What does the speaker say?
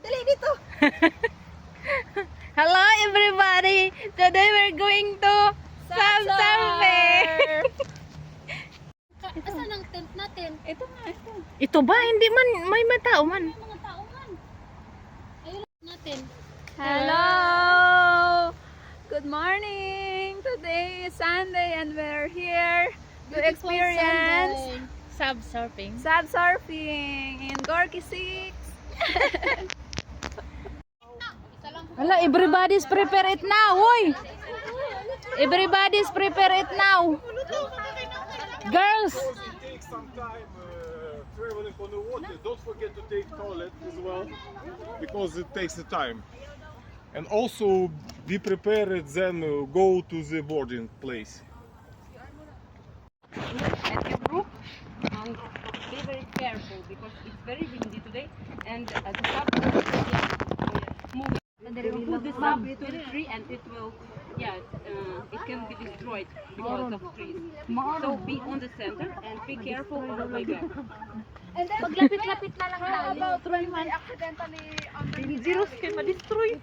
Dali dito. Hello everybody! Today we're going to Samsambe! Asan ang tent natin? Ito nga, ito. Ito ba? Hindi man, may matao man. May mga tao man. Ayun natin. Hello! Good morning! Today is Sunday and we're here to Beautiful experience Sunday. Sub-surfing. sub surfing in Gorky 6. Hala, everybody's prepare it now, hoy! Everybody's prepare it now. Girls! It takes some time traveling on the water. Don't forget to take toilet as well, because it takes the time. And also be prepared, then go to the boarding place. At your group, be very careful because it's very windy today, and the sub will move. They will put the sub to the tree, and it will, it can be destroyed because of trees. So be on the center and be careful on the way back. Maglapit-lapit na lang tayo. Dangerous kayo ma-destroy.